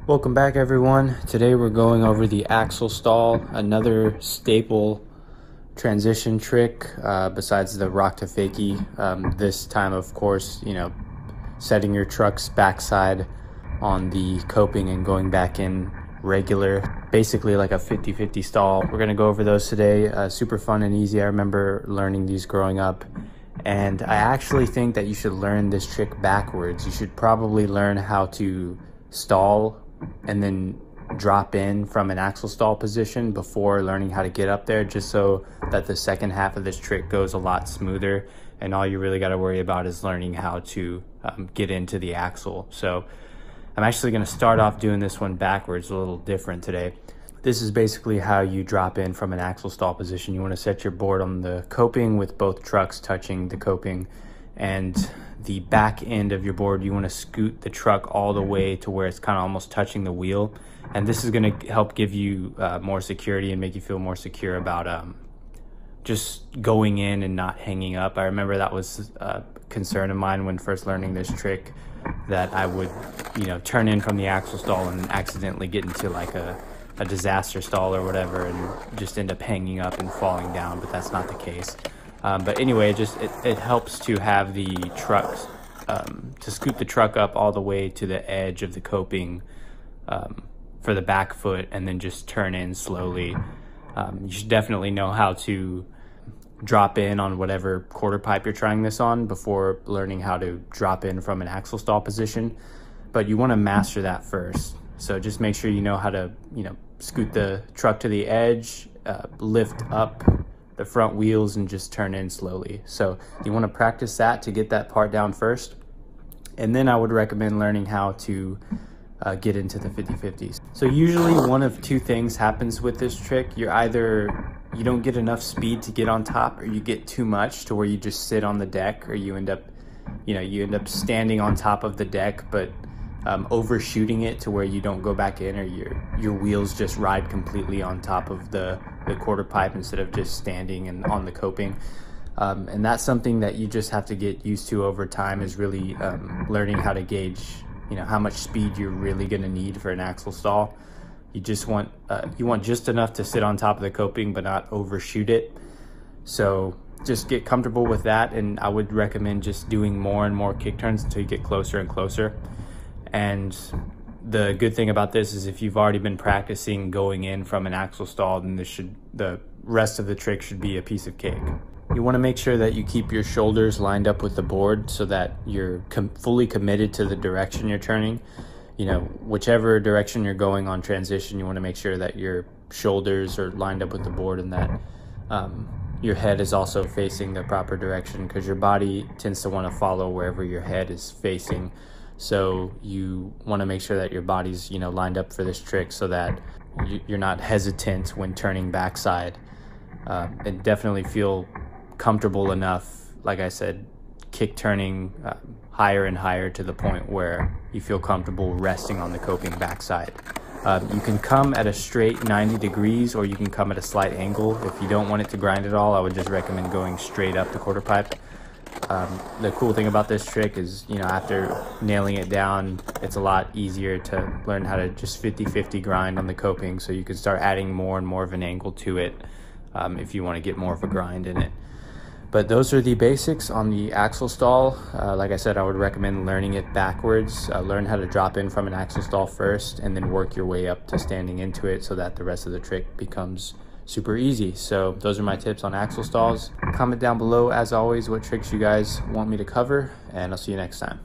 Welcome back, everyone. Today we're going over the axle stall, another staple transition trick besides the rock to fakie. This time, of course, setting your truck's backside on the coping and going back in regular, basically like a 50-50 stall. We're gonna go over those today. Super fun and easy. I remember learning these growing up, and I actually think that you should learn this trick backwards. You should probably learn how to stall and then drop in from an axle stall position before learning how to get up there, just so that the second half of this trick goes a lot smoother, and all you really got to worry about is learning how to get into the axle. So I'm actually going to start off doing this one backwards, a little different today. This is basically how you drop in from an axle stall position. You want to set your board on the coping with both trucks touching the coping, and the back end of your board, you want to scoot the truck all the way to where it's kind of almost touching the wheel. And this is going to help give you more security and make you feel more secure about just going in and not hanging up. I remember that was a concern of mine when first learning this trick, that I would turn in from the axle stall and accidentally get into like a disaster stall or whatever and just end up hanging up and falling down, but that's not the case. But anyway, it helps to have the trucks, to scoot the truck up all the way to the edge of the coping for the back foot, and then just turn in slowly. You should definitely know how to drop in on whatever quarter pipe you're trying this on before learning how to drop in from an axle stall position, but you want to master that first. So just make sure you know how to, scoot the truck to the edge, lift up the front wheels, and just turn in slowly. So you want to practice that to get that part down first, and then I would recommend learning how to get into the 50-50s. So usually one of two things happens with this trick. Either you don't get enough speed to get on top, or you get too much to where you just sit on the deck, or you end up standing on top of the deck but overshooting it to where you don't go back in, or your wheels just ride completely on top of the quarter pipe instead of just standing and on the coping. And that's something that you just have to get used to over time, is really learning how to gauge how much speed you're really going to need for an axle stall. You just want just enough to sit on top of the coping but not overshoot it. So just get comfortable with that, and I would recommend just doing more and more kick turns until you get closer and closer. And the good thing about this is if you've already been practicing going in from an axle stall, then the rest of the trick should be a piece of cake. You want to make sure that you keep your shoulders lined up with the board so that you're fully committed to the direction you're turning. Whichever direction you're going on transition, you want to make sure that your shoulders are lined up with the board, and that your head is also facing the proper direction, because your body tends to want to follow wherever your head is facing. So you want to make sure that your body's lined up for this trick, so that you're not hesitant when turning backside, and definitely feel comfortable enough, like I said, kick turning higher and higher to the point where you feel comfortable resting on the coping backside. You can come at a straight 90 degrees, or you can come at a slight angle. If you don't want it to grind at all, I would just recommend going straight up the quarter pipe. The cool thing about this trick is, after nailing it down, it's a lot easier to learn how to just 50-50 grind on the coping, so you can start adding more and more of an angle to it if you want to get more of a grind in it. But those are the basics on the axle stall. Like I said, I would recommend learning it backwards. Learn how to drop in from an axle stall first, and then work your way up to standing into it, so that the rest of the trick becomes super easy. So those are my tips on axle stalls. Comment down below, as always, what tricks you guys want me to cover, and I'll see you next time.